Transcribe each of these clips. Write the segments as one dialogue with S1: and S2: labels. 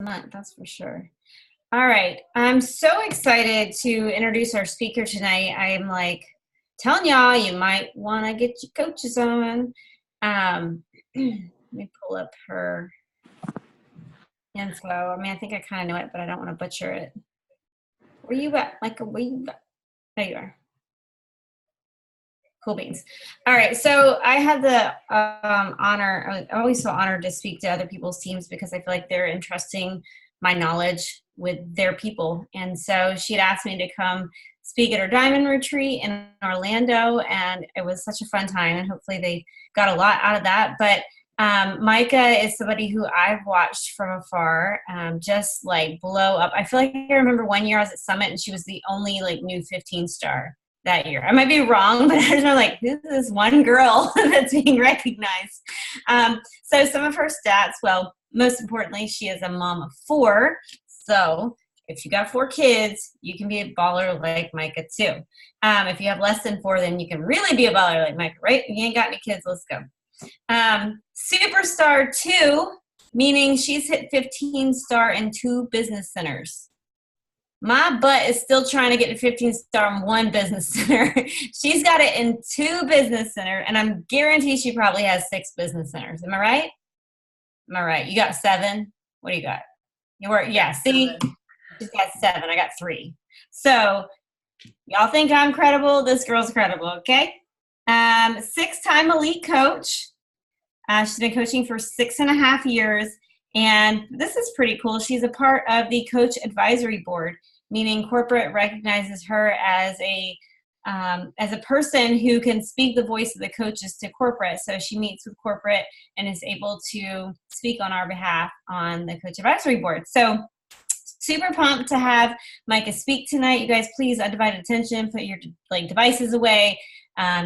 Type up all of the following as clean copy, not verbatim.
S1: month, that's for sure. All right. I'm so excited to introduce our speaker tonight. I'm like telling y'all you might want to get your coaches on. Let me pull up her info. I mean, I think I kind of know it, but I don't want to butcher it. Where you at, Micah? Where you at? There you are. Cool beans. All right. So I had the honor, I always feel honored to speak to other people's teams because I feel like they're entrusting my knowledge with their people. And so she had asked me to come speak at her diamond retreat in Orlando, and it was such a fun time, and hopefully they got a lot out of that. But Micah is somebody who I've watched from afar, just like blow up. I feel like I remember one year I was at Summit and she was the only like new 15-star that year. I might be wrong, but I just know like, who's this one girl that's being recognized? So some of her stats, well, most importantly, she is a mom of 4. So if you got 4 kids, you can be a baller like Micah too. If you have less than 4, then you can really be a baller like Micah, right? If you ain't got any kids, let's go. Superstar 2, meaning she's hit 15-star in 2 business centers. My butt is still trying to get to 15-star in 1 business center. She's got it in 2 business centers, and I'm guaranteed she probably has 6 business centers. Am I right? Am I right? You got 7? What do you got? You were, yeah, see? She's got 7. I got 3. So y'all think I'm credible? This girl's credible, okay? 6-time elite coach. She's been coaching for 6.5 years. And this is pretty cool. She's a part of the Coach Advisory Board, meaning corporate recognizes her as a person who can speak the voice of the coaches to corporate. So she meets with corporate and is able to speak on our behalf on the Coach Advisory Board. So super pumped to have Micah speak tonight. You guys, please, undivided attention, put your devices away.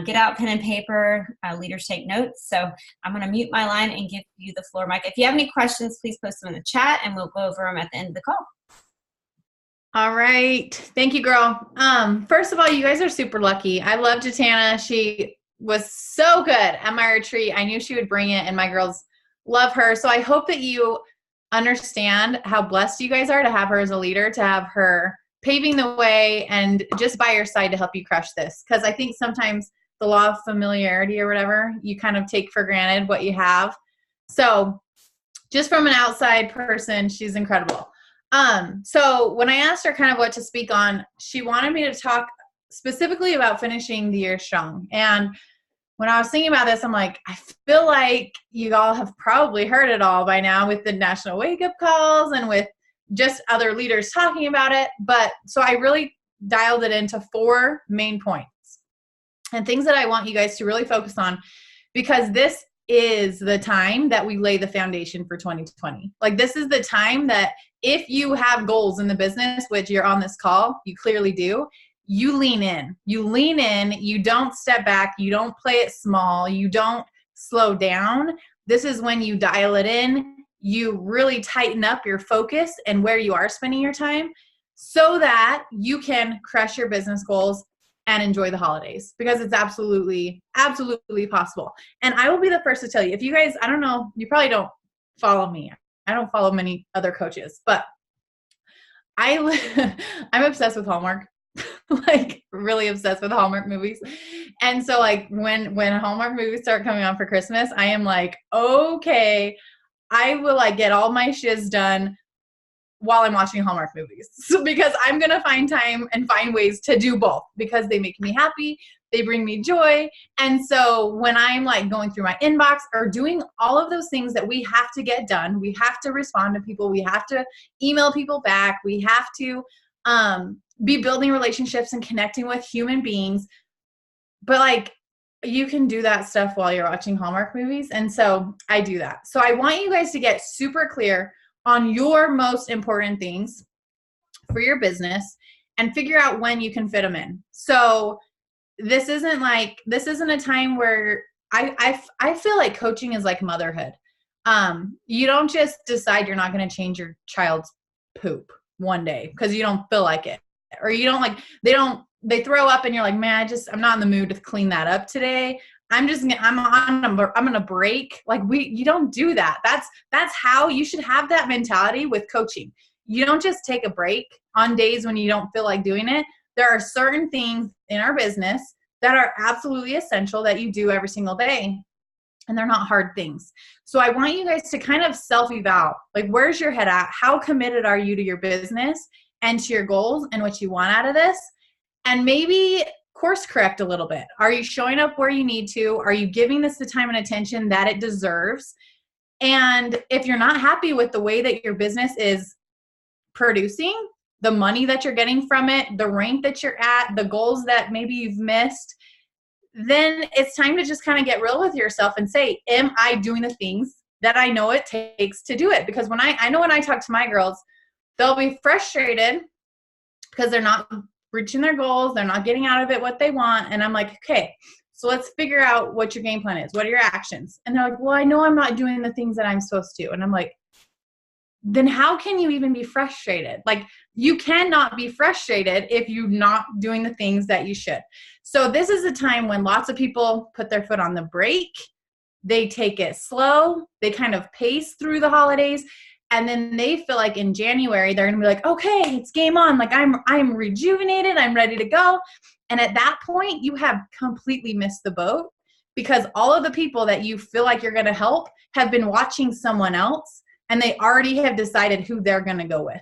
S1: Get out pen and paper, leaders take notes. So I'm going to mute my line and give you the floor, Mike. If you have any questions, please post them in the chat and we'll go over them at the end of the call.
S2: All right. Thank you, girl. First of all, you guys are super lucky. I love Jatana. She was so good at my retreat. I knew she would bring it, and my girls love her. So I hope that you understand how blessed you guys are to have her as a leader, to have her paving the way and just by your side to help you crush this. Because I think sometimes the law of familiarity or whatever, you kind of take for granted what you have. So just from an outside person, she's incredible. So when I asked her kind of what to speak on, she wanted me to talk specifically about finishing the year strong. And when I was thinking about this, I'm like, I feel like you all have probably heard it all by now with the national wake-up calls and with just other leaders talking about it. But so I really dialed it into 4 main points and things that I want you guys to really focus on, because this is the time that we lay the foundation for 2020. Like, this is the time that if you have goals in the business, which you're on this call, you clearly do, you lean in. You lean in, you don't step back, you don't play it small, you don't slow down. This is when you dial it in. You really tighten up your focus and where you are spending your time so that you can crush your business goals and enjoy the holidays, because it's absolutely, absolutely possible. And I will be the first to tell you, if you guys, I don't know, you probably don't follow me. I don't follow many other coaches, but I'm obsessed with Hallmark, like really obsessed with Hallmark movies. And so like when Hallmark movies start coming on for Christmas, I am like, okay, I will like get all my shiz done while I'm watching Hallmark movies. So, because I'm going to find time and find ways to do both, because they make me happy. They bring me joy. And so when I'm like going through my inbox or doing all of those things that we have to get done, we have to respond to people, we have to email people back, we have to be building relationships and connecting with human beings. But like, you can do that stuff while you're watching Hallmark movies. And so I do that. So I want you guys to get super clear on your most important things for your business and figure out when you can fit them in. So this isn't a time where I feel like coaching is like motherhood. You don't just decide you're not going to change your child's poop one day because you don't feel like it, or you don't like, they throw up and you're like, man, I'm not in the mood to clean that up today. I'm going to break. Like you don't do that. That's how you should have that mentality with coaching. You don't just take a break on days when you don't feel like doing it. There are certain things in our business that are absolutely essential that you do every single day. And they're not hard things. So I want you guys to kind of self-eval. Like, where's your head at? How committed are you to your business and to your goals and what you want out of this? And maybe course correct a little bit. Are you showing up where you need to? Are you giving this the time and attention that it deserves? And if you're not happy with the way that your business is producing, the money that you're getting from it, the rank that you're at, the goals that maybe you've missed, then it's time to just kind of get real with yourself and say, am I doing the things that I know it takes to do it? Because when I know when I talk to my girls, they'll be frustrated because they're not reaching their goals. They're not getting out of it what they want. And I'm like, okay, so let's figure out what your game plan is. What are your actions? And they're like, well, I know I'm not doing the things that I'm supposed to. And I'm like, then how can you even be frustrated? Like, you cannot be frustrated if you're not doing the things that you should. So this is a time when lots of people put their foot on the brake. They take it slow. They kind of pace through the holidays. And then they feel like in January, they're going to be like, okay, it's game on. Like I'm rejuvenated. I'm ready to go. And at that point, you have completely missed the boat because all of the people that you feel like you're going to help have been watching someone else and they already have decided who they're going to go with.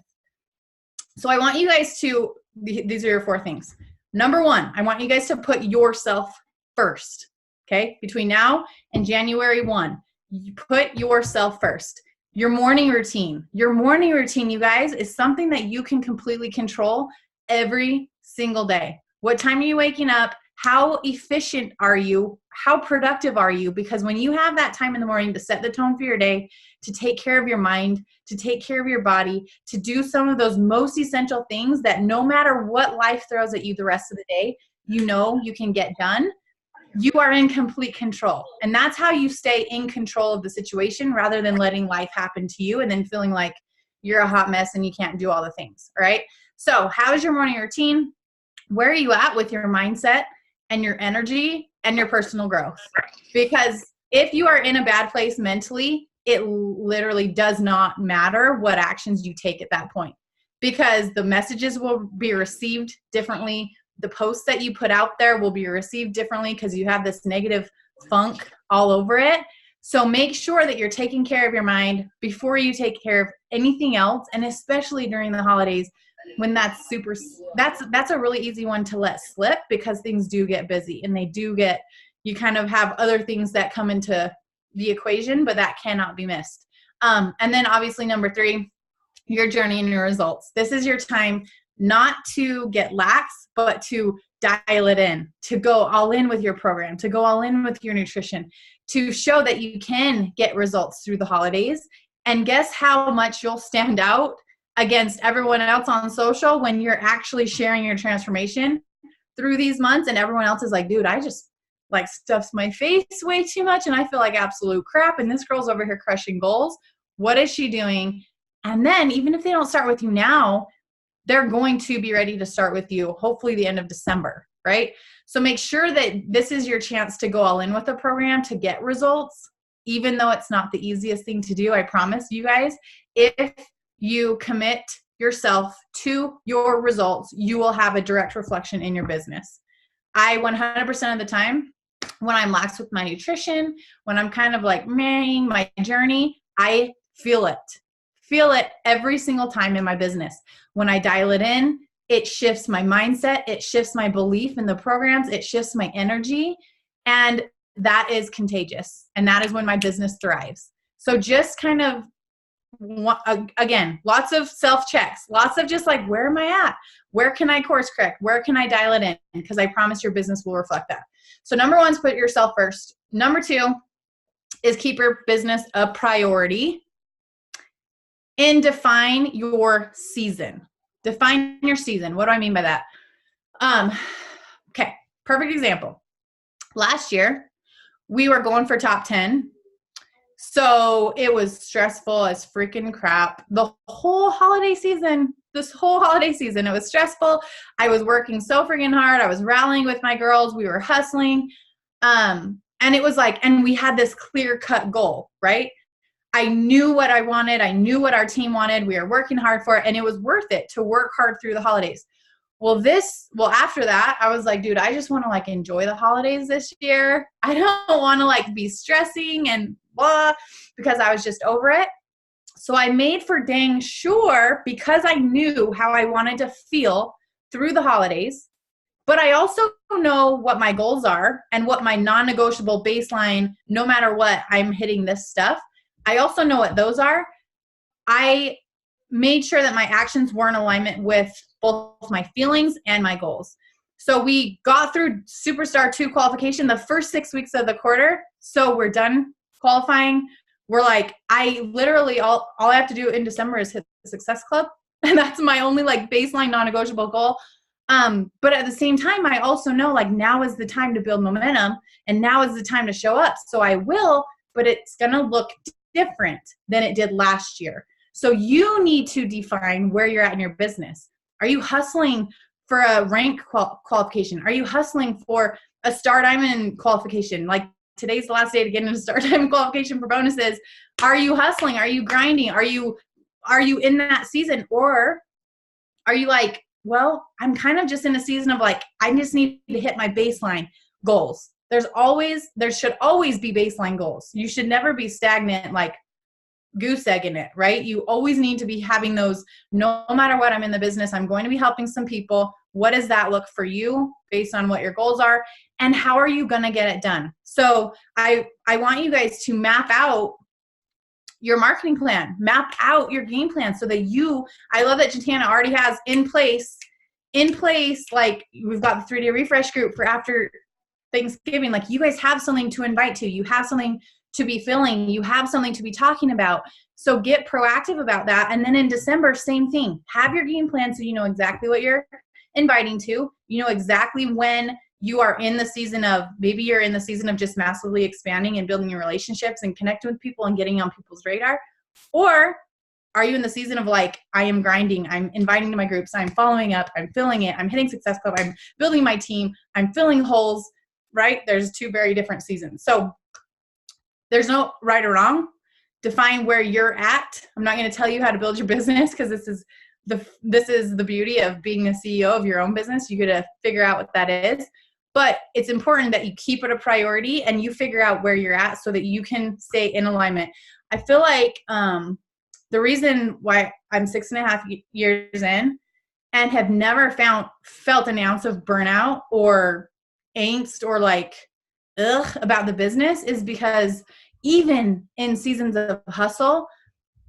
S2: So I want you guys to, these are your 4 things. Number 1, I want you guys to put yourself first, okay? Between now and January 1, you put yourself first. Your morning routine, you guys, is something that you can completely control every single day. What time are you waking up? How efficient are you? How productive are you? Because when you have that time in the morning to set the tone for your day, to take care of your mind, to take care of your body, to do some of those most essential things that no matter what life throws at you the rest of the day, you know you can get done, you are in complete control. And that's how you stay in control of the situation rather than letting life happen to you and then feeling like you're a hot mess and you can't do all the things, all right? So how is your morning routine? Where are you at with your mindset and your energy and your personal growth? Because if you are in a bad place mentally, it literally does not matter what actions you take at that point because the messages will be received differently. The posts that you put out there will be received differently because you have this negative funk all over it. So make sure that you're taking care of your mind before you take care of anything else. And especially during the holidays when that's a really easy one to let slip because things do get busy and you kind of have other things that come into the equation, but that cannot be missed. And then obviously number 3, your journey and your results. This is your time not to get lax, but to dial it in, to go all in with your program, to go all in with your nutrition, to show that you can get results through the holidays. And guess how much you'll stand out against everyone else on social when you're actually sharing your transformation through these months and everyone else is like, dude, I just like stuffs my face way too much and I feel like absolute crap and this girl's over here crushing goals. What is she doing? And then even if they don't start with you now, they're going to be ready to start with you hopefully the end of December, right? So make sure that this is your chance to go all in with the program to get results, even though it's not the easiest thing to do. I promise you guys, if you commit yourself to your results, you will have a direct reflection in your business. I 100% of the time, when I'm lax with my nutrition, when I'm kind of like manning my journey, I feel it every single time in my business. When I dial it in, it shifts my mindset, it shifts my belief in the programs, it shifts my energy, and that is contagious. And that is when my business thrives. So just kind of, again, lots of self-checks, lots of just like, where am I at? Where can I course correct? Where can I dial it in? Because I promise your business will reflect that. So number 1 is put yourself first. Number 2 is keep your business a priority. And define your season. Define your season. What do I mean by that? Okay, perfect example. Last year, we were going for top 10. So it was stressful as freaking crap. The whole holiday season, it was stressful. I was working so freaking hard. I was rallying with my girls. We were hustling. And it was like, and we had this clear cut goal, right? I knew what I wanted. I knew what our team wanted. We were working hard for it, and it was worth it to work hard through the holidays. Well, after that, I was like, dude, I just want to like enjoy the holidays this year. I don't want to like be stressing and blah, because I was just over it. So I made for dang sure, because I knew how I wanted to feel through the holidays, but I also know what my goals are and what my non-negotiable baseline, no matter what, I'm hitting this stuff. I also know what those are. I made sure that my actions were in alignment with both my feelings and my goals. So we got through Superstar 2 qualification the first 6 weeks of the quarter. So we're done qualifying. We're like, I literally, all I have to do in December is hit the Success Club. And that's my only like baseline non-negotiable goal. But at the same time, I also know like now is the time to build momentum, and now is the time to show up. So I will, but it's going to look different than it did last year. So you need to define where you're at in your business. Are you hustling for a rank qualification? Are you hustling for a Star Diamond qualification? Like today's the last day to get into Star Diamond qualification for bonuses. Are you hustling? Are you grinding? Are you in that season? Or are you like, well, I'm kind of just in a season of like, I just need to hit my baseline goals. There should always be baseline goals. You should never be stagnant, like goose egging it, right? You always need to be having those, no matter what, I'm in the business, I'm going to be helping some people. What does that look for you based on what your goals are? And how are you going to get it done? So I want you guys to map out your marketing plan, map out your game plan so that I love that Jatana already has in place, like we've got the 3-day refresh group for after Thanksgiving. Like you guys have something to invite to, you have something to be filling, you have something to be talking about. So get proactive about that. And then in December, same thing, have your game plan so you know exactly what you're inviting to, you know exactly when you are in the season of, maybe you're in the season of just massively expanding and building your relationships and connecting with people and getting on people's radar. Or are you in the season of like, I am grinding, I'm inviting to my groups, I'm following up, I'm filling it, I'm hitting Success Club, I'm building my team, I'm filling holes, right? There's 2 very different seasons. So there's no right or wrong. Define where you're at. I'm not going to tell you how to build your business because this is the beauty of being a CEO of your own business. You get to figure out what that is. But it's important that you keep it a priority and you figure out where you're at so that you can stay in alignment. I feel like the reason why I'm 6.5 years in and have never felt an ounce of burnout or angst or like about the business is because even in seasons of hustle,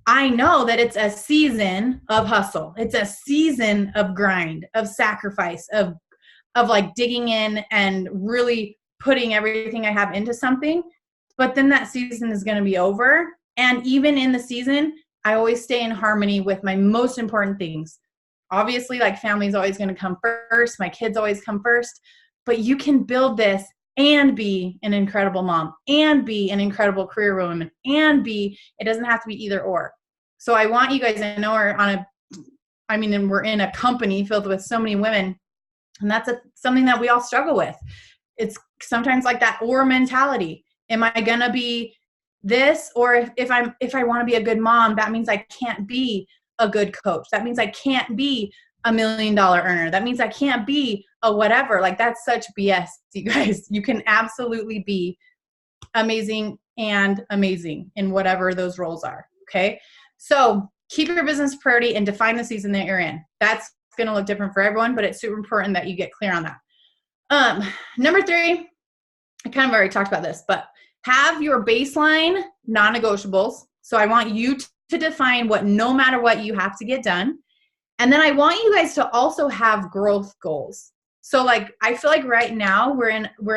S2: I know that it's a season of hustle. It's a season of grind, of sacrifice, of like digging in and really putting everything I have into something. But then that season is going to be over. And even in the season, I always stay in harmony with my most important things. Obviously, like family is always going to come first. My kids always come first. But you can build this and be an incredible mom and be an incredible career woman and it doesn't have to be either or. So I want you guys, I know we're in a company filled with so many women, and that's something that we all struggle with. It's sometimes like that or mentality. Am I going to be this? Or if I want to be a good mom, that means I can't be a good coach. That means I can't be $1 million earner. That means I can't be a whatever. Like that's such BS, you guys. You can absolutely be amazing and amazing in whatever those roles are. Okay. So keep your business priority and define the season that you're in. That's going to look different for everyone, but it's super important that you get clear on that. Number 3, I kind of already talked about this, but have your baseline non-negotiables. So I want you to define what, no matter what, you have to get done. And then I want you guys to also have growth goals. So like, I feel like right now we're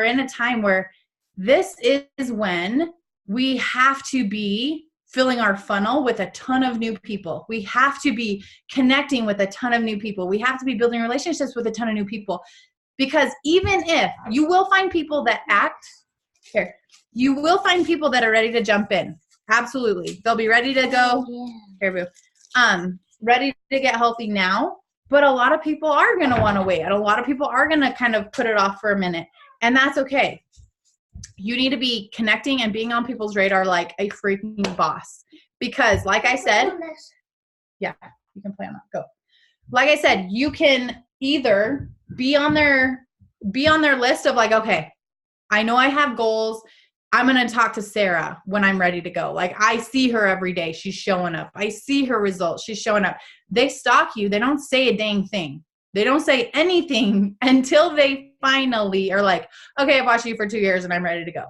S2: in a time where this is when we have to be filling our funnel with a ton of new people. We have to be connecting with a ton of new people. We have to be building relationships with a ton of new people. Because even if you will find people that you will find people that are ready to jump in. Absolutely. They'll be ready to go. Here, boo. Ready to get healthy now. But a lot of people are going to want to wait. And a lot of people are going to kind of put it off for a minute. And that's okay. you need to be connecting and being on people's radar like a freaking boss. Because like I said, yeah, you can play on that. Go. Like I said, you can either be on their list of like, okay, I know I have goals. I'm going to talk to Sarah when I'm ready to go. Like I see her every day. She's showing up. I see her results. She's showing up. They stalk you. They don't say a dang thing. They don't say anything until they finally are like, okay, I've watched you for 2 years and I'm ready to go.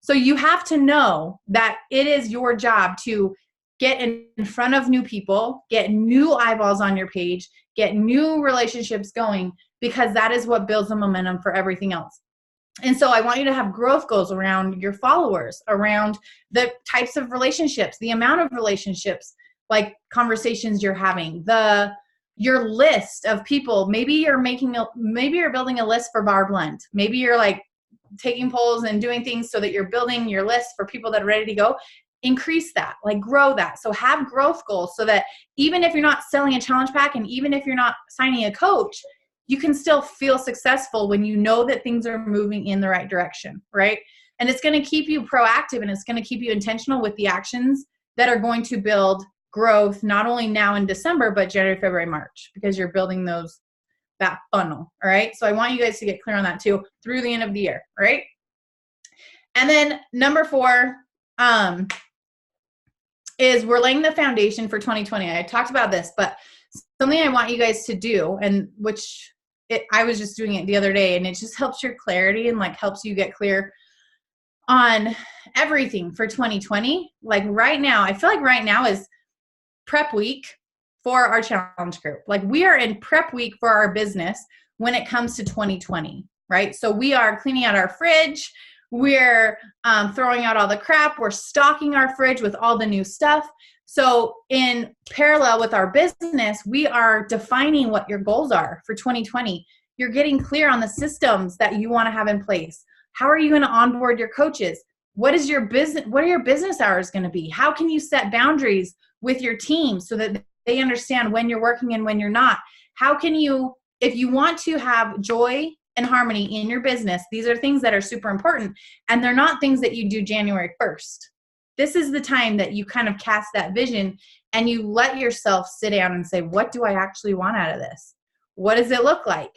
S2: So you have to know that it is your job to get in front of new people, get new eyeballs on your page, get new relationships going, because that is what builds the momentum for everything else. And so I want you to have growth goals around your followers, around the types of relationships, the amount of relationships, like conversations you're having, your list of people. Maybe you're building a list for Bar Blend. Maybe you're like taking polls and doing things so that you're building your list for people that are ready to go. Increase that, like grow that. So have growth goals so that even if you're not selling a challenge pack and even if you're not signing a coach, you can still feel successful when you know that things are moving in the right direction, right? And it's going to keep you proactive and it's going to keep you intentional with the actions that are going to build growth, not only now in December, but January, February, March, because you're building that funnel, all right? So I want you guys to get clear on that too through the end of the year, all right? And then number 4 is we're laying the foundation for 2020. I talked about this, but something I want you guys to do, and I was just doing it the other day, and it just helps your clarity and like helps you get clear on everything for 2020. Like right now, I feel like right now is prep week for our challenge group. Like we are in prep week for our business when it comes to 2020, right? So we are cleaning out our fridge. We're throwing out all the crap. We're stocking our fridge with all the new stuff. So in parallel with our business, we are defining what your goals are for 2020. You're getting clear on the systems that you want to have in place. How are you going to onboard your coaches? What are your business hours going to be? How can you set boundaries with your team so that they understand when you're working and when you're not? How can you, if you want to have joy and harmony in your business, these are things that are super important, and they're not things that you do January 1st. This is the time that you kind of cast that vision and you let yourself sit down and say, what do I actually want out of this? What does it look like?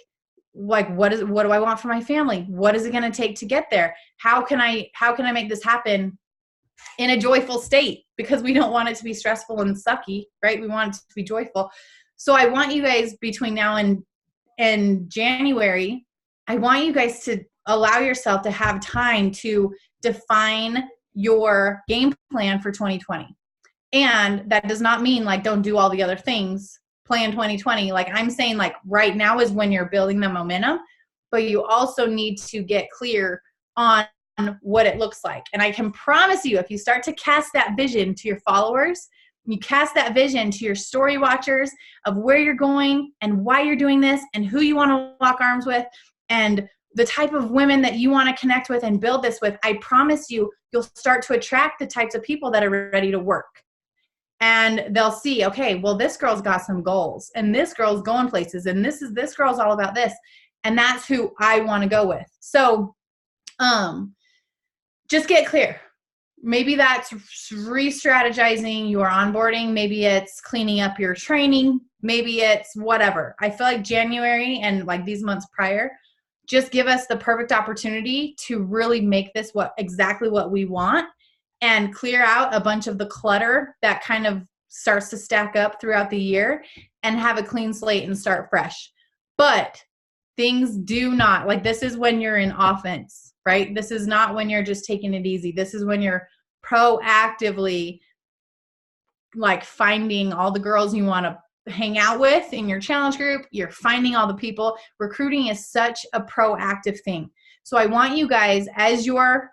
S2: Like, what do I want for my family? What is it going to take to get there? How can I make this happen in a joyful state? Because we don't want it to be stressful and sucky, right? We want it to be joyful. So I want you guys between now and January, I want you guys to allow yourself to have time to define your game plan for 2020. And that does not mean like don't do all the other things, plan 2020. Like I'm saying, like right now is when you're building the momentum, but you also need to get clear on what it looks like. And I can promise you, if you start to cast that vision to your followers, you cast that vision to your story watchers of where you're going and why you're doing this and who you want to lock arms with and the type of women that you want to connect with and build this with, I promise you, you'll start to attract the types of people that are ready to work. And they'll see, okay, well, this girl's got some goals and this girl's going places and this girl's all about this. And that's who I want to go with. So just get clear. Maybe that's re-strategizing your onboarding. Maybe it's cleaning up your training. Maybe it's whatever. I feel like January and like these months prior, just give us the perfect opportunity to really make this exactly what we want and clear out a bunch of the clutter that kind of starts to stack up throughout the year and have a clean slate and start fresh. But things do not, like this is when you're in offense, right? This is not when you're just taking it easy. This is when you're proactively like finding all the girls you want to hang out with in your challenge group. You're finding all the people. Recruiting is such a proactive thing. So I want you guys, as you're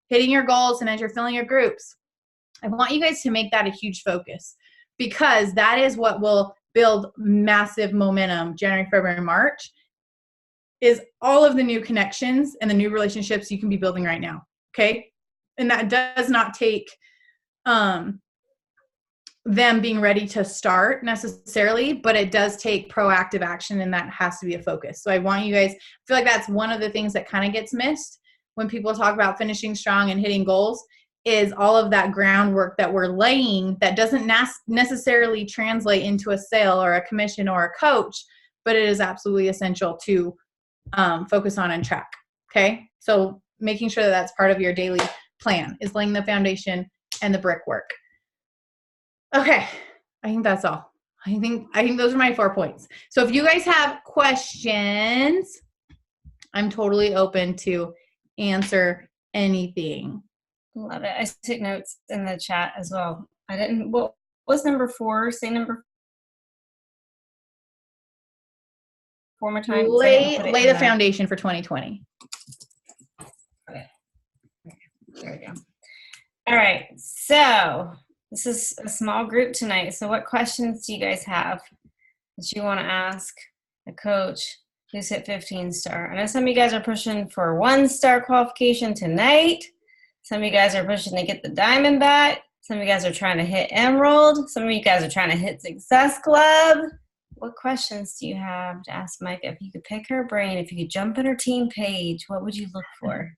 S2: hitting your goals and as you're filling your groups, I want you guys to make that a huge focus because that is what will build massive momentum January, February, March is all of the new connections and the new relationships you can be building right now. Okay. And that does not take, them being ready to start necessarily, but it does take proactive action and that has to be a focus. So I want you guys, I feel like that's one of the things that kind of gets missed when people talk about finishing strong and hitting goals is all of that groundwork that we're laying that doesn't necessarily translate into a sale or a commission or a coach, but it is absolutely essential to focus on and track. Okay. So making sure that that's part of your daily plan is laying the foundation and the brickwork. Okay. I think that's all. I think those are my 4 points. So if you guys have questions, I'm totally open to answer anything.
S1: Love it. I took notes in the chat as well. I didn't. What was number 4? Say number 4 more times.
S2: Lay the foundation for 2020.
S1: Okay. There we go. All right. So this is a small group tonight. So what questions do you guys have that you want to ask a coach who's hit 15 star? I know some of you guys are pushing for 1-star qualification tonight. Some of you guys are pushing to get the diamond back. Some of you guys are trying to hit emerald. Some of you guys are trying to hit success club. What questions do you have to ask Micah? If you could pick her brain, if you could jump on her team page, what would you look for?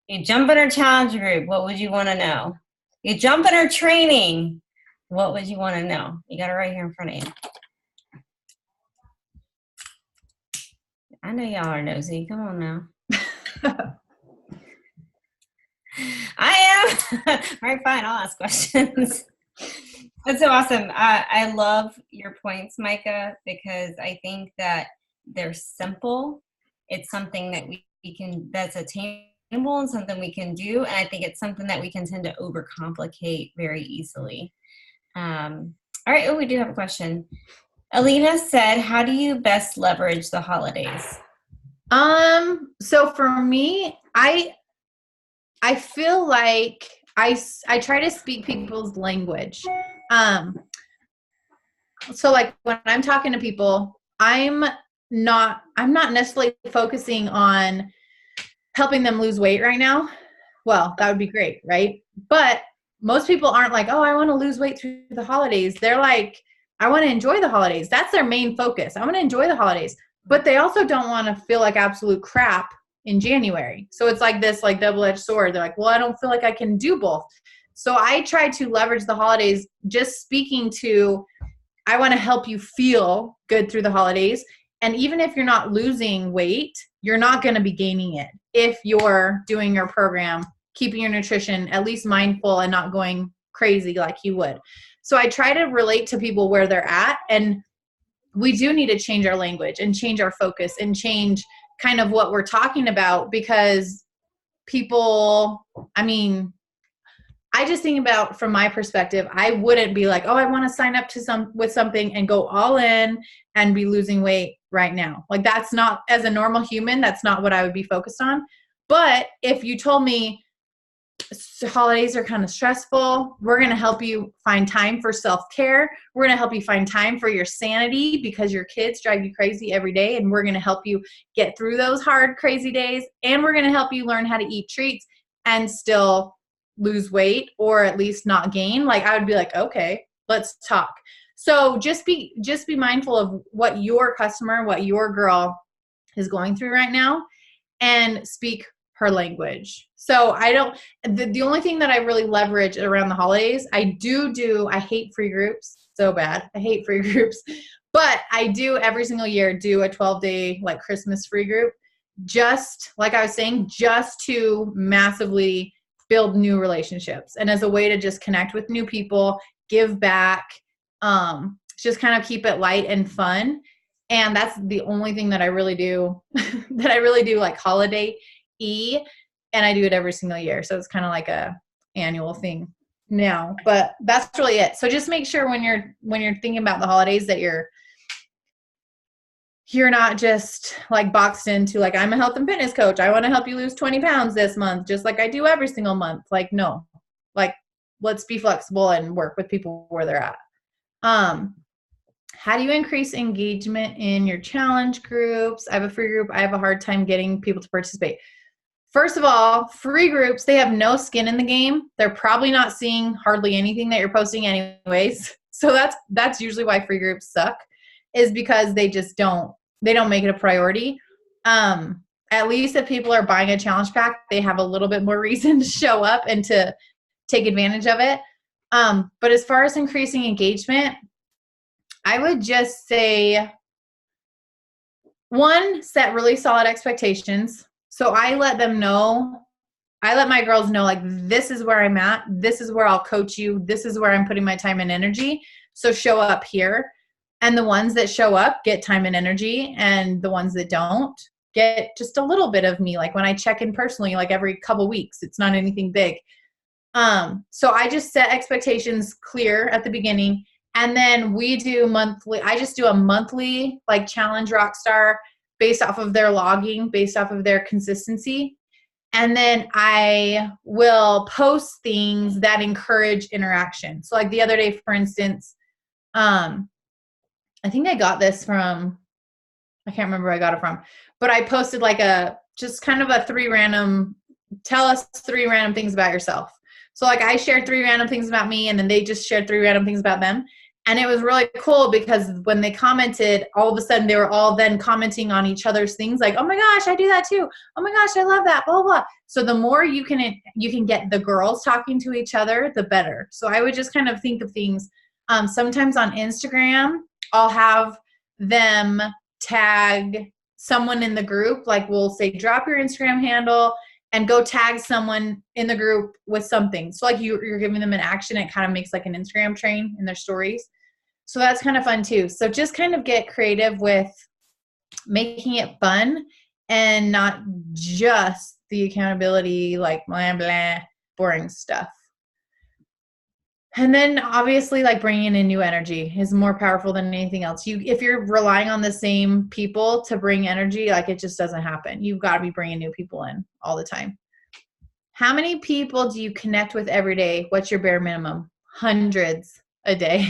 S1: You jump in her challenge group, what would you want to know? You jump in her training, what would you want to know? You got it right here in front of you. I know y'all are nosy. Come on now. I am. All right, fine. I'll ask questions. That's so awesome. I love your points, Micah, because I think that they're simple. It's something that we can, that's attainable and something we can do. And I think it's something that we can tend to overcomplicate very easily. All right. Oh, we do have a question. Alina said, how do you best leverage the holidays?
S2: So for me, I feel like I try to speak people's language. So like when I'm talking to people, I'm not necessarily focusing on helping them lose weight right now. Well, that would be great, right? But most people aren't like, oh, I want to lose weight through the holidays. They're like, I want to enjoy the holidays. That's their main focus. I want to enjoy the holidays. But they also don't want to feel like absolute crap in January. So it's like this like double-edged sword. They're like, well, I don't feel like I can do both. So I try to leverage the holidays just speaking to, I want to help you feel good through the holidays. And even if you're not losing weight, you're not going to be gaining it if you're doing your program, keeping your nutrition at least mindful and not going crazy like you would. So I try to relate to people where they're at. And we do need to change our language and change our focus and change kind of what we're talking about, because people, I mean, I just think about from my perspective, I wouldn't be like, oh, I want to sign up to with something and go all in and be losing weight right now. Like that's not, as a normal human, that's not what I would be focused on. But if you told me holidays are kind of stressful, we're going to help you find time for self-care. We're going to help you find time for your sanity because your kids drive you crazy every day. And we're going to help you get through those hard, crazy days. And we're going to help you learn how to eat treats and still lose weight, or at least not gain. Like I would be like, okay, let's talk. So just be mindful of what your customer, what your girl is going through right now, and speak her language. So the only thing that I really leverage around the holidays, I hate free groups so bad. I hate free groups, but I do every single year do a 12-day like Christmas free group, just like I was saying, just to massively build new relationships and as a way to just connect with new people, give back, just kind of keep it light and fun. And that's the only thing that I really do, like holiday-y. And I do it every single year. So it's kind of like a annual thing now, but that's really it. So just make sure when you're thinking about the holidays that you're not just like boxed into like, I'm a health and fitness coach. I want to help you lose 20 pounds this month, just like I do every single month. Like, no, like let's be flexible and work with people where they're at. How do you increase engagement in your challenge groups? I have a free group. I have a hard time getting people to participate. First of all, free groups, they have no skin in the game. They're probably not seeing hardly anything that you're posting anyways. So that's usually why free groups suck, is because they don't make it a priority. I at least if people are buying a challenge pack, they have a little bit more reason to show up and to take advantage of it. But as far as increasing engagement, I would just say, one, set really solid expectations. So I let my girls know, like, this is where I'm at. This is where I'll coach you. This is where I'm putting my time and energy. So show up here. And the ones that show up get time and energy. And the ones that don't get just a little bit of me. Like when I check in personally, like every couple weeks, it's not anything big. So I just set expectations clear at the beginning. And then I just do a monthly like challenge rockstar based off of their logging, based off of their consistency. And then I will post things that encourage interaction. So like the other day, for instance, I think I got this from, I can't remember where I got it from, but I posted like just kind of tell us 3 random things about yourself. So like I shared 3 random things about me, and then they just shared 3 random things about them. And it was really cool because when they commented, all of a sudden they were all then commenting on each other's things like, oh my gosh, I do that too. Oh my gosh, I love that, blah, blah. So the more you can get the girls talking to each other, the better. So I would just kind of think of things. Sometimes on Instagram, I'll have them tag someone in the group. Like we'll say, drop your Instagram handle and go tag someone in the group with something. So like you're giving them an action. It kind of makes like an Instagram train in their stories. So that's kind of fun too. So just kind of get creative with making it fun and not just the accountability, like blah, blah, boring stuff. And then obviously like bringing in new energy is more powerful than anything else. If you're relying on the same people to bring energy, like it just doesn't happen. You've got to be bringing new people in all the time. How many people do you connect with every day? What's your bare minimum? Hundreds a day.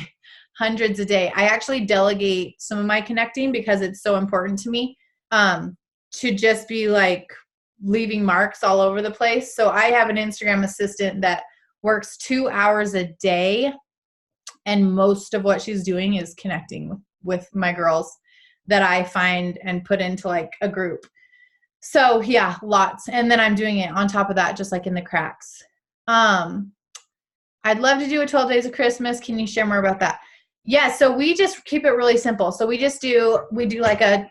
S2: Hundreds a day. I actually delegate some of my connecting because it's so important to me to just be like leaving marks all over the place. So I have an Instagram assistant that works 2 hours a day, and most of what she's doing is connecting with my girls that I find and put into like a group. So yeah, lots. And then I'm doing it on top of that, just like in the cracks. I'd love to do a 12 days of Christmas. Can you share more about that? Yeah. So we just keep it really simple. So we do like a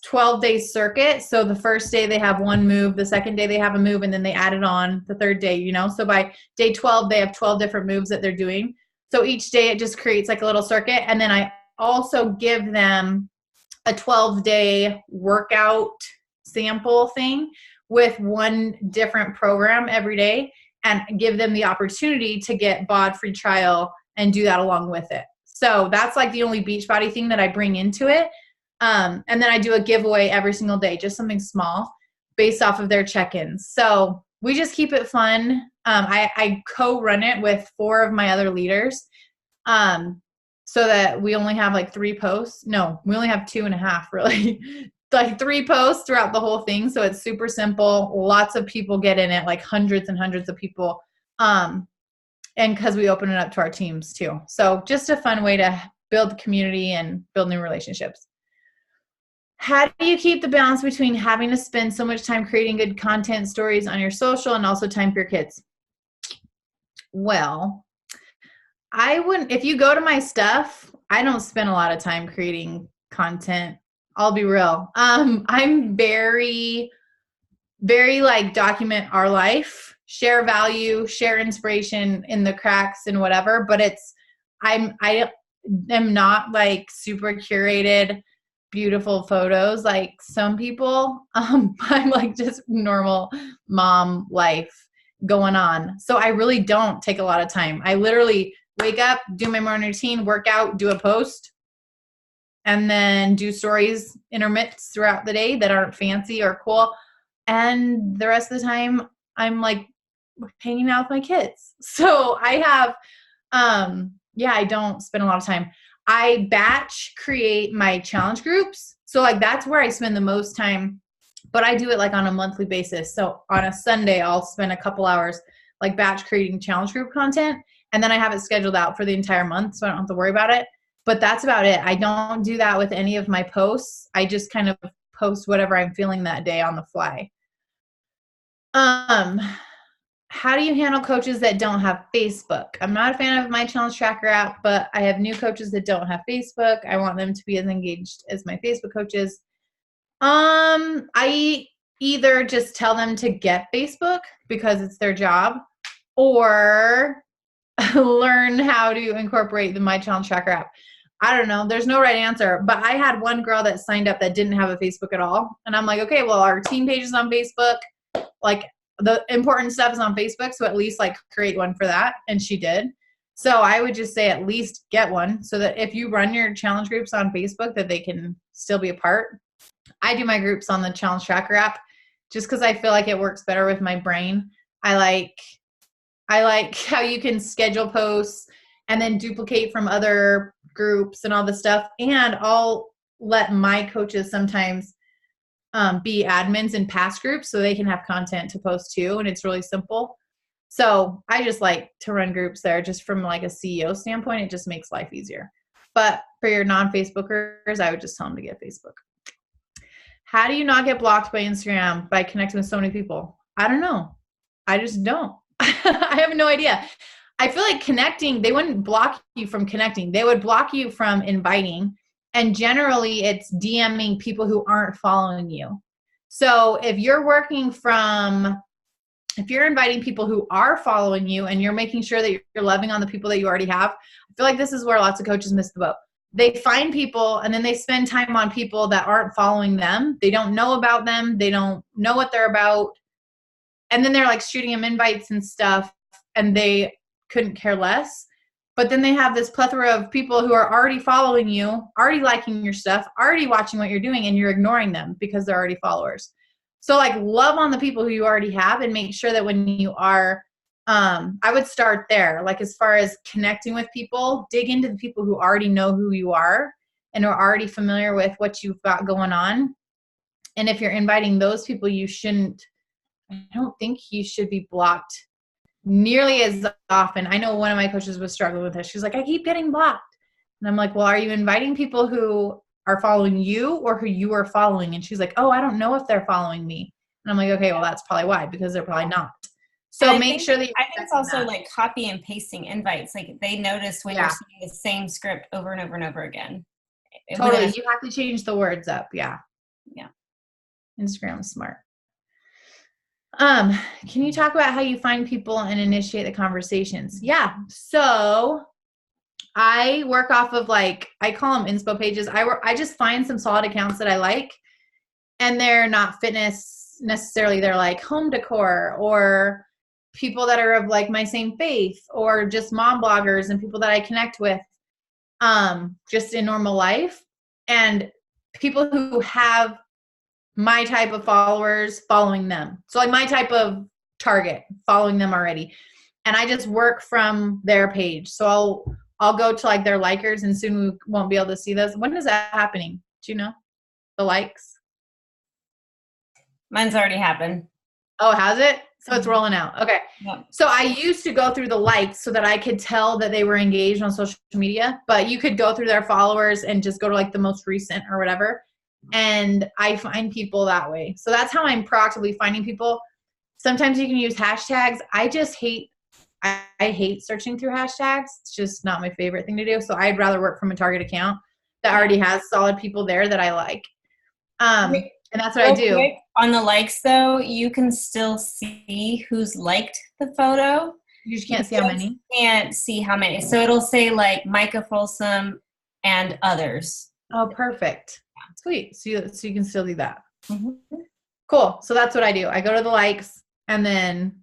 S2: 12-day circuit. So the first day they have one move, the second day they have a move, and then they add it on the third day, So by day 12, they have 12 different moves that they're doing. So each day it just creates like a little circuit. And then I also give them a 12-day workout sample thing with one different program every day, and give them the opportunity to get BOD free trial and do that along with it. So that's like the only Beachbody thing that I bring into it. And then I do a giveaway every single day, just something small based off of their check-ins. So we just keep it fun. I co-run it with 4 of my other leaders so that we only have like 3 posts. No, we only have 2.5 really. Like 3 posts throughout the whole thing. So it's super simple. Lots of people get in it, like hundreds and hundreds of people. And because we open it up to our teams too. So just a fun way to build community and build new relationships. How do you keep the balance between having to spend so much time creating good content stories on your social and also time for your kids? Well, if you go to my stuff, I don't spend a lot of time creating content. I'll be real. I'm very, very like document our life, share value, share inspiration in the cracks and whatever, but I am not like super curated, beautiful photos like some people. I'm like just normal mom life going on. So I really don't take a lot of time. I literally wake up, do my morning routine, work out, do a post, and then do stories intermits throughout the day that aren't fancy or cool. And the rest of the time I'm like hanging out with my kids. So I have, I don't spend a lot of time. I batch create my challenge groups. So like that's where I spend the most time, but I do it like on a monthly basis. So on a Sunday, I'll spend a couple hours like batch creating challenge group content. And then I have it scheduled out for the entire month. So I don't have to worry about it, but that's about it. I don't do that with any of my posts. I just kind of post whatever I'm feeling that day on the fly. How do you handle coaches that don't have Facebook? I'm not a fan of my challenge tracker app, but I have new coaches that don't have Facebook. I want them to be as engaged as my Facebook coaches. I either just tell them to get Facebook because it's their job, or learn how to incorporate the My Challenge Tracker app. I don't know. There's no right answer, but I had one girl that signed up that didn't have a Facebook at all. And I'm like, okay, well, our team page is on Facebook. Like, the important stuff is on Facebook. So at least like create one for that. And she did. So I would just say at least get one so that if you run your challenge groups on Facebook, that they can still be a part. I do my groups on the Challenge Tracker app just because I feel like it works better with my brain. I like how you can schedule posts and then duplicate from other groups and all this stuff. And I'll let my coaches sometimes be admins in past groups so they can have content to post too. And it's really simple. So I just like to run groups there just from like a CEO standpoint. It just makes life easier. But for your non-Facebookers, I would just tell them to get Facebook. How do you not get blocked by Instagram by connecting with so many people? I don't know. I just don't. I have no idea. I feel like connecting, they wouldn't block you from connecting. They would block you from inviting. And generally it's DMing people who aren't following you. So if you're inviting people who are following you and you're making sure that you're loving on the people that you already have, I feel like this is where lots of coaches miss the boat. They find people and then they spend time on people that aren't following them. They don't know about them. They don't know what they're about. And then they're like shooting them invites and stuff and they couldn't care less. But then they have this plethora of people who are already following you, already liking your stuff, already watching what you're doing, and you're ignoring them because they're already followers. So like love on the people who you already have and make sure that when you are, I would start there. Like as far as connecting with people, dig into the people who already know who you are and are already familiar with what you've got going on. And if you're inviting those people, I don't think you should be blocked nearly as often. I know one of my coaches was struggling with this. She's like, I keep getting blocked. And I'm like, well, are you inviting people who are following you or who you are following? And she's like, oh, I don't know if they're following me. And I'm like, okay, well, that's probably why, because they're probably not. So make sure that
S1: I think it's also like copy and pasting invites. Like they notice when you're saying the same script over and over and over again.
S2: Totally. You have to change the words up. Yeah.
S1: Yeah.
S2: Instagram's smart. Can you talk about how you find people and initiate the conversations? Yeah. So I work off of I call them inspo pages. I just find some solid accounts that I like, and they're not fitness necessarily. They're like home decor or people that are of like my same faith or just mom bloggers and people that I connect with, just in normal life, and people who have my type of followers following them. So like my type of target following them already. And I just work from their page. So I'll go to like their likers and soon we won't be able to see those. When is that happening? Do you know? The likes?
S1: Mine's already happened.
S2: Oh, has it? So it's rolling out. Okay.
S1: Yep.
S2: So I used to go through the likes so that I could tell that they were engaged on social media, but you could go through their followers and just go to like the most recent or whatever. And I find people that way. So that's how I'm proactively finding people. Sometimes you can use hashtags. I hate searching through hashtags. It's just not my favorite thing to do. So I'd rather work from a target account that already has solid people there that I like. And that's what I do.
S1: Quick, on the likes though, you can still see who's liked the photo.
S2: You just can't see how many.
S1: Can't see how many. So it'll say like Micah, Folsom, and others.
S2: Oh, perfect. Sweet. So you can still do that.
S1: Mm-hmm.
S2: Cool. So that's what I do. I go to the likes and then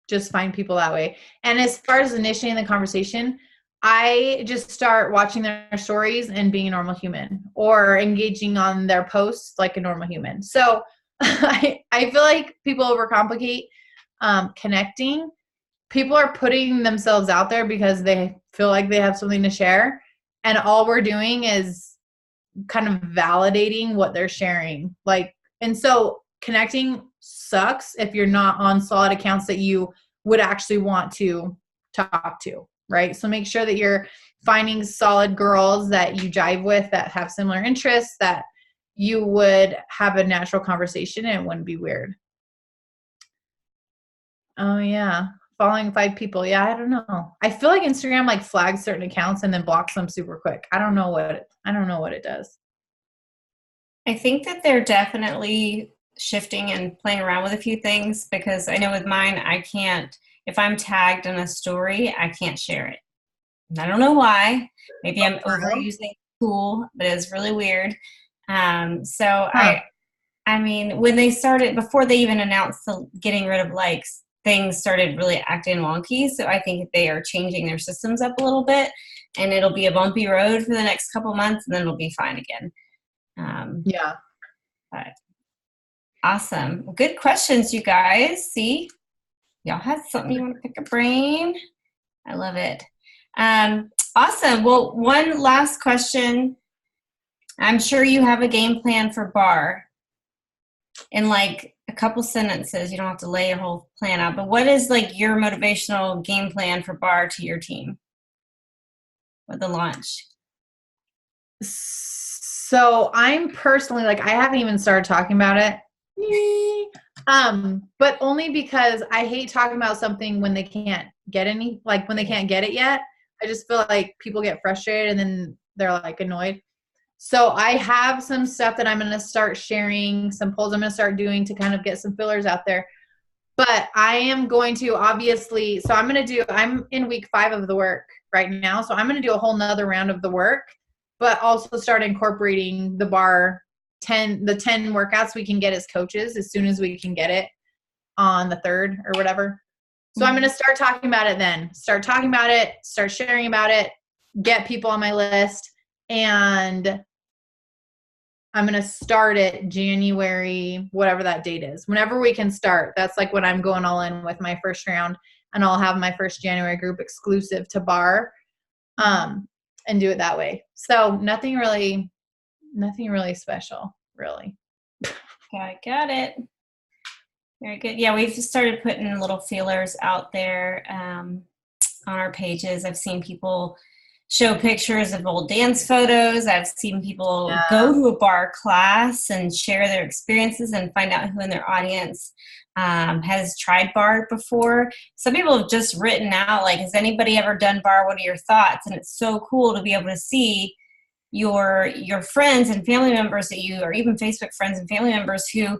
S2: just find people that way. And as far as initiating the conversation, I just start watching their stories and being a normal human, or engaging on their posts like a normal human. So I feel like people overcomplicate connecting. People are putting themselves out there because they feel like they have something to share. And all we're doing is kind of validating what they're sharing. And so connecting sucks if you're not on solid accounts that you would actually want to talk to, right? So make sure that you're finding solid girls that you jive with, that have similar interests, that you would have a natural conversation and it wouldn't be weird. Oh yeah. Following 5 people. Yeah, I don't know. I feel like Instagram like flags certain accounts and then blocks them super quick. I don't know what it does.
S1: I think that they're definitely shifting and playing around with a few things, because I know with mine, I can't, if I'm tagged in a story, I can't share it. And I don't know why. Maybe I'm overusing the tool, but it's really weird. So I mean, when they started, before they even announced the getting rid of likes, things started really acting wonky. So I think they are changing their systems up a little bit, and it'll be a bumpy road for the next couple months, and then it'll be fine again.
S2: Yeah.
S1: But awesome. Good questions, you guys. See, y'all had something you want to pick a brain. I love it. Awesome. Well, one last question. I'm sure you have a game plan for bar in like a couple sentences. You don't have to lay your whole plan out, but what is like your motivational game plan for bar to your team with the launch?
S2: So I'm personally like, I haven't even started talking about it. But only because I hate talking about something when they can't get when they can't get it yet. I just feel like people get frustrated and then they're like annoyed. So I have some stuff that I'm going to start sharing, some polls I'm going to start doing to kind of get some fillers out there. But I am going to obviously, so I'm in week 5 of the work right now. So I'm going to do a whole nother round of the work, but also start incorporating the 10 workouts we can get as coaches as soon as we can get it on the 3rd or whatever. So I'm going to start talking about it then. Start talking about it, start sharing about it, get people on my list, and I'm going to start it January, whatever that date is. Whenever we can start, that's like when I'm going all in with my first round, and I'll have my first January group exclusive to bar, and do it that way. So nothing really special, really.
S1: I got it. Very good. Yeah, we've just started putting little feelers out there on our pages. I've seen people show pictures of old dance photos. I've seen people go to a bar class and share their experiences and find out who in their audience has tried bar before. Some people have just written out, like, has anybody ever done bar? What are your thoughts? And it's so cool to be able to see your friends and family members that you, or even Facebook friends and family members who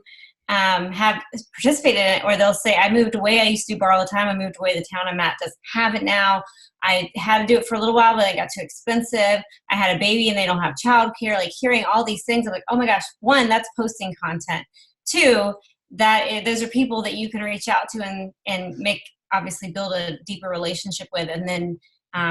S1: have participated in it, or they'll say, I moved away. I used to do bar all the time. I moved away. The town I'm at doesn't have it now. I had to do it for a little while, but it got too expensive. I had a baby and they don't have childcare. Like, hearing all these things, I'm like, oh my gosh, 1, that's posting content. 2, those are people that you can reach out to and make, obviously build a deeper relationship with, and then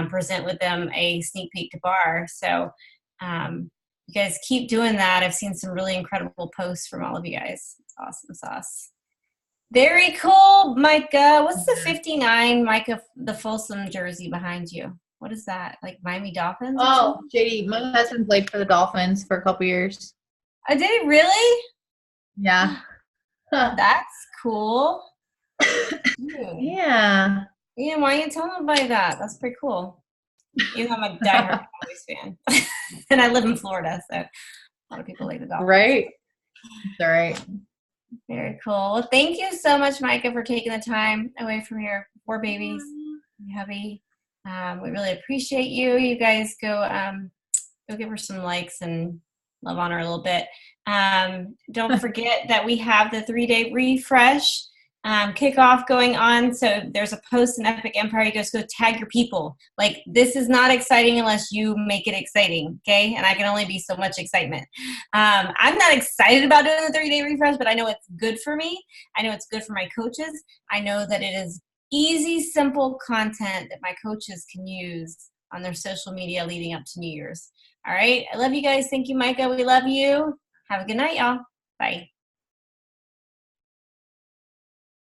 S1: present with them a sneak peek to bar. So you guys keep doing that. I've seen some really incredible posts from all of you guys. It's awesome sauce. Very cool, Micah. What's the 59 Micah, the Folsom jersey behind you? What is that? Like Miami Dolphins?
S2: Oh, JD, my husband played for the Dolphins for a couple years.
S1: Oh, did he really?
S2: Yeah.
S1: That's cool.
S2: Yeah.
S1: Yeah, why didn't you tell nobody that? That's pretty cool. You know, I'm a diehard Cowboys fan. And I live in Florida, so a lot of people like the Dolphins.
S2: Right. That's all right.
S1: Very cool. Well, thank you so much, Micah, for taking the time away from your 4 babies, your hubby. We really appreciate you. You guys go give her some likes and love on her a little bit. Don't forget that we have the 3-day refresh kickoff going on. So there's a post in Epic Empire. You guys go tag your people. Like, this is not exciting unless you make it exciting. Okay. And I can only be so much excitement. I'm not excited about doing the 3-day refresh, but I know it's good for me. I know it's good for my coaches. I know that it is easy, simple content that my coaches can use on their social media leading up to New Year's. All right. I love you guys. Thank you, Micah. We love you. Have a good night, y'all. Bye.